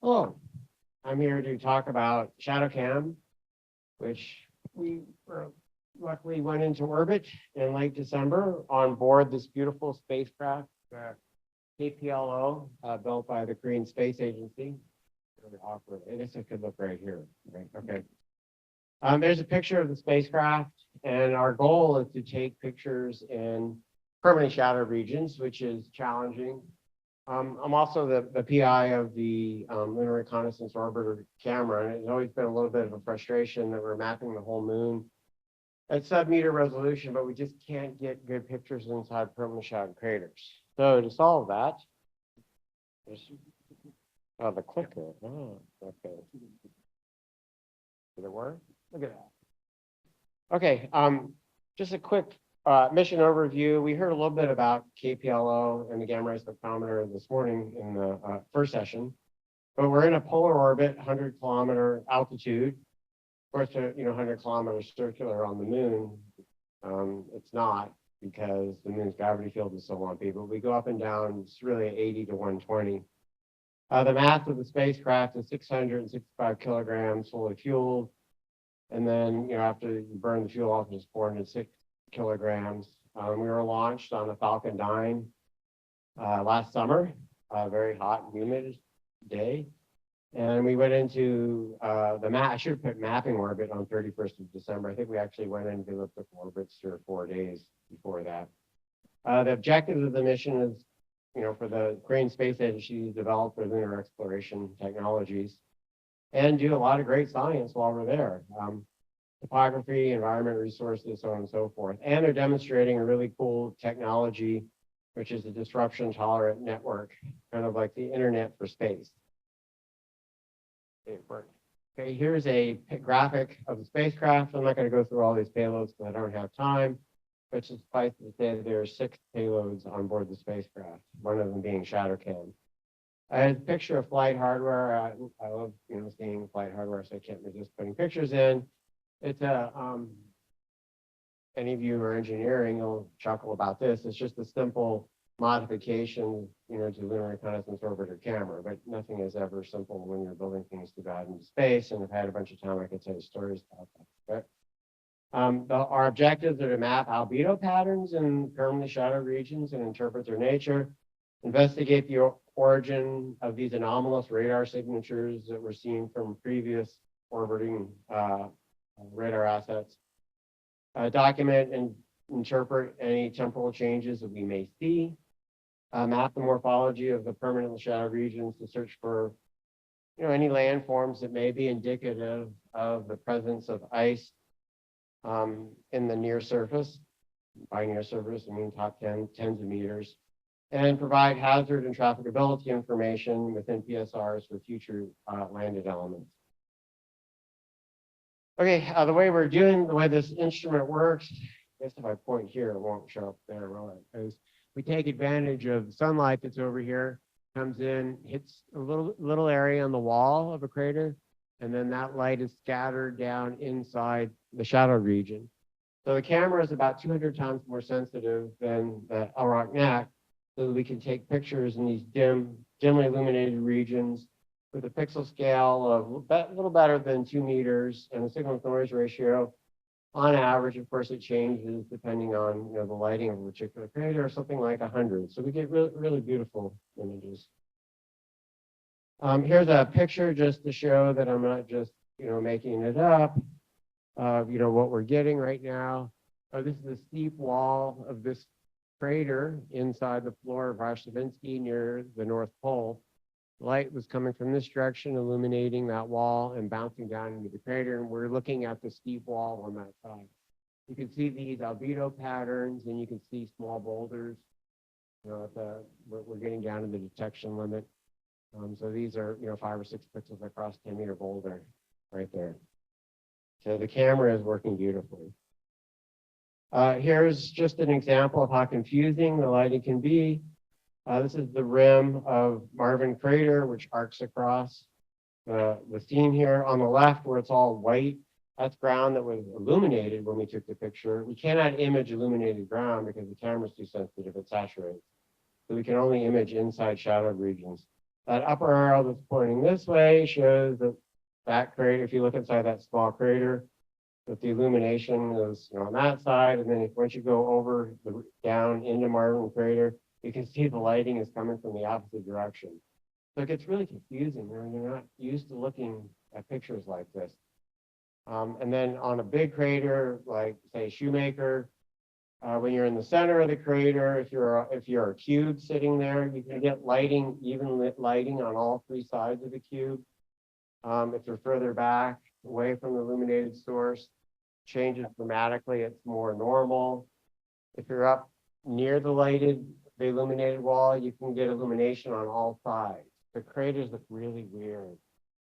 Hello, I'm here to talk about ShadowCam, which we luckily went into orbit in late December on board this beautiful spacecraft, KPLO, built by the Korean Space Agency. Really awkward. I guess I could look right here, right? Okay. There's a picture of the spacecraft, and our goal is to take pictures in permanent shadow regions, which is challenging. I'm also the PI of the Lunar Reconnaissance Orbiter camera, and it's always been a little bit of a frustration that we're mapping the whole moon at sub-meter resolution, but we just can't get good pictures inside permanent shadow craters. So to solve that, the clicker. Oh, okay. Did it work? Look at that. Okay, just a quick mission overview. We heard a little bit about KPLO and the gamma ray spectrometer this morning in the first session, but we're in a polar orbit, 100-kilometer altitude. Of course, 100 kilometers circular on the moon. It's not, because the moon's gravity field is so lumpy, but we go up and down. It's really 80 to 120. The mass of the spacecraft is 665 kilograms fully fueled. And then, after you burn the fuel off, it's 406 kilograms. We were launched on a Falcon 9 last summer, a very hot and humid day. And we went into I should have put mapping orbit on 31st of December. I think we actually went into elliptical orbits 3 or 4 days before that. The objective of the mission is, for the Korean Space Agency to develop their lunar exploration technologies and do a lot of great science while we're there. Topography, environment resources, so on and so forth. And they're demonstrating a really cool technology, which is a disruption tolerant network, kind of like the internet for space. Okay, here's a graphic of the spacecraft. I'm not going to go through all these payloads because I don't have time, but suffice to say that there are 6 payloads on board the spacecraft, one of them being ShadowCam. I had a picture of flight hardware. I love, seeing flight hardware, so I can't resist putting pictures in. It's any of you who are engineering, you'll chuckle about this. It's just a simple modification, to Lunar Reconnaissance Orbiter camera, but nothing is ever simple when you're building things to go out into space. And if I had a bunch of time, I could tell you stories about that. But our objectives are to map albedo patterns in permanent shadow regions and interpret their nature, investigate the origin of these anomalous radar signatures that were seen from previous orbiting radar assets, document and interpret any temporal changes that we may see, map the morphology of the permanent shadow regions to search for any landforms that may be indicative of the presence of ice in the near surface. By near surface, I mean top tens of meters, and provide hazard and trafficability information within PSRs for future landed elements. Okay, the way this instrument works, I guess if I point here, it won't show up there, will it? Is we take advantage of the sunlight that's over here, comes in, hits a little area on the wall of a crater, and then that light is scattered down inside the shadow region. So the camera is about 200 times more sensitive than the LROC NAC, so that we can take pictures in these dimly illuminated regions with a pixel scale of a little better than 2 meters and a signal to noise ratio. On average, of course, it changes depending on the lighting of a particular crater, or something like 100. So we get really beautiful images. Here's a picture just to show that I'm not just making it up. What we're getting right now. This is the steep wall of this crater inside the floor of Varshavinsky near the North Pole. Light was coming from this direction, illuminating that wall and bouncing down into the crater. And we're looking at the steep wall on that side. You can see these albedo patterns, and you can see small boulders. We're getting down to the detection limit. So these are 5 or 6 pixels across 10-meter boulder right there. So the camera is working beautifully. Here's just an example of how confusing the lighting can be. This is the rim of Marvin Crater, which arcs across the scene here. On the left, where it's all white, that's ground that was illuminated when we took the picture. We cannot image illuminated ground because the camera's too sensitive, it saturates. So we can only image inside shadowed regions. That upper arrow that's pointing this way shows that crater, if you look inside that small crater, that the illumination is on that side, and then once you go over down into Marvin Crater, you can see the lighting is coming from the opposite direction. So it gets really confusing when you're not used to looking at pictures like this. And then on a big crater, like say Shoemaker, when you're in the center of the crater, if you're a cube sitting there, you can get lighting, even lit lighting on all three sides of the cube. If you're further back, away from the illuminated source, changes dramatically. It's more normal. If you're up near the illuminated wall, you can get illumination on all sides. The craters look really weird.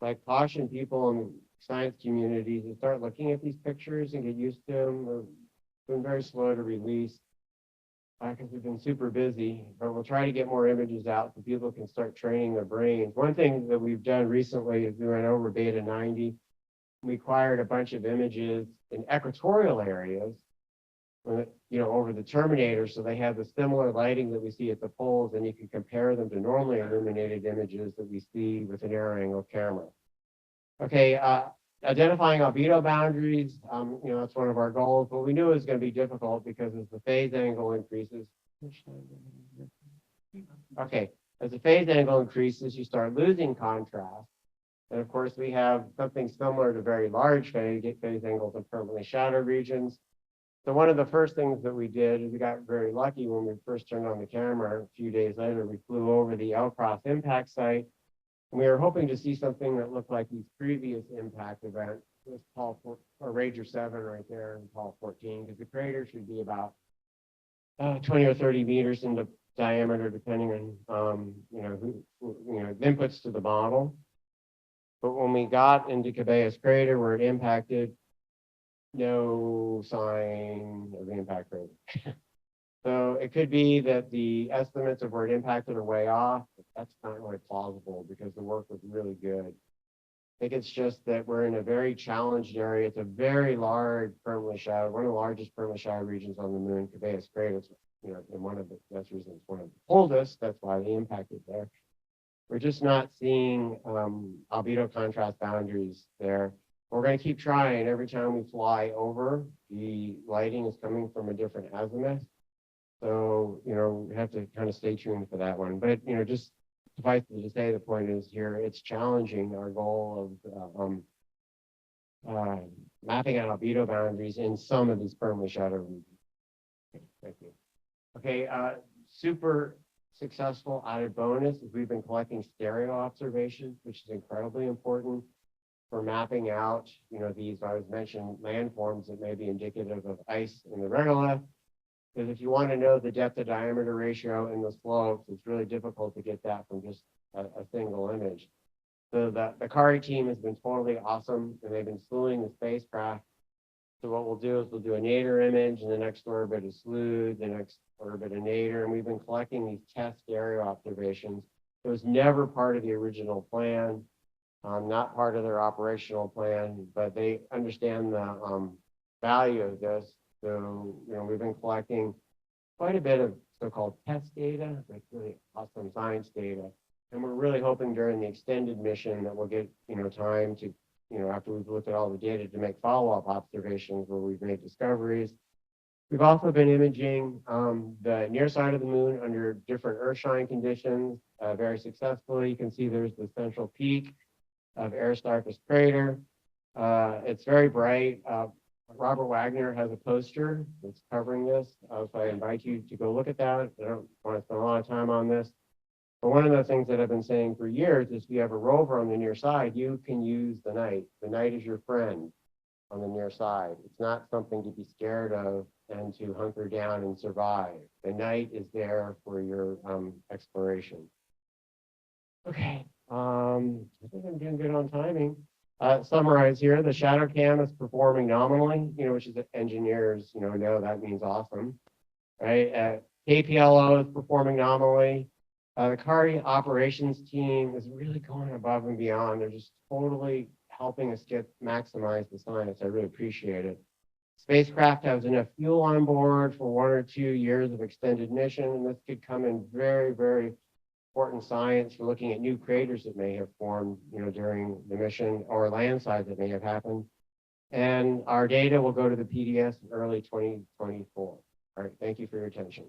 So I caution people in the science community to start looking at these pictures and get used to them. They've been very slow to release because we've been super busy, but we'll try to get more images out so people can start training their brains. One thing that we've done recently is we went over beta 90. We acquired a bunch of images in equatorial areas, over the terminator, so they have the similar lighting that we see at the poles, and you can compare them to normally illuminated images that we see with an arrow angle camera. Okay, identifying albedo boundaries, that's one of our goals, but we knew it was going to be difficult because as the phase angle increases, okay, as the phase angle increases, you start losing contrast. And of course, we have something similar to very large phase angles in permanently shadowed regions. So one of the first things that we did is we got very lucky when we first turned on the camera. A few days later, we flew over the L-Cross impact site. And we were hoping to see something that looked like these previous impact events. This Ranger 7 right there and Paul 14, because the crater should be about 20 or 30 meters into diameter, depending on the inputs to the model. But when we got into Cabeus crater where it impacted, no sign of the impact crater. So it could be that the estimates of where it impacted are way off, but that's not really plausible because the work was really good. I think it's just that we're in a very challenged area. It's a very large permanently shadowed, one of the largest permanently shadowed regions on the moon, Cabeus crater. And one of the best reasons one of the coldest, that's why the impact is there. We're just not seeing albedo contrast boundaries there. We're going to keep trying. Every time we fly over, the lighting is coming from a different azimuth. So, we have to kind of stay tuned for that one. But, just suffice to say, the point is here, it's challenging our goal of mapping out albedo boundaries in some of these permanently shadowed regions. Okay, thank you. Okay, super successful added bonus is we've been collecting stereo observations, which is incredibly important for mapping out, these, I was mentioned, landforms that may be indicative of ice in the regolith. Because if you want to know the depth to diameter ratio in the slopes, it's really difficult to get that from just a single image. So the CARI team has been totally awesome, and they've been slewing the spacecraft. So what we'll do is we'll do a nadir image, and the next orbit is slewed, the next orbit a nadir, and we've been collecting these test stereo observations. It was never part of the original plan, not part of their operational plan, but they understand the value of this. So, we've been collecting quite a bit of so-called test data, like really awesome science data. And we're really hoping during the extended mission that we'll get, time to, after we've looked at all the data, to make follow-up observations where we've made discoveries. We've also been imaging the near side of the moon under different Earthshine conditions very successfully. You can see there's the central peak of Aristarchus crater. It's very bright. Robert Wagner has a poster that's covering this, so I invite you to go look at that. I don't want to spend a lot of time on this, but one of the things that I've been saying for years is if you have a rover on the near side, you can use the night. The night is your friend on the near side. It's not something to be scared of and to hunker down and survive. The night is there for your exploration. Okay, I think I'm doing good on timing. Summarize here, the ShadowCam is performing nominally, which is engineers, know that means awesome, right? KPLO is performing nominally. The CARI operations team is really going above and beyond. They're just totally helping us maximize the science. I really appreciate it. Spacecraft has enough fuel on board for 1 or 2 years of extended mission, and this could come in very, very important science. We're looking at new craters that may have formed, during the mission, or landslides that may have happened. And our data will go to the PDS in early 2024. All right, thank you for your attention.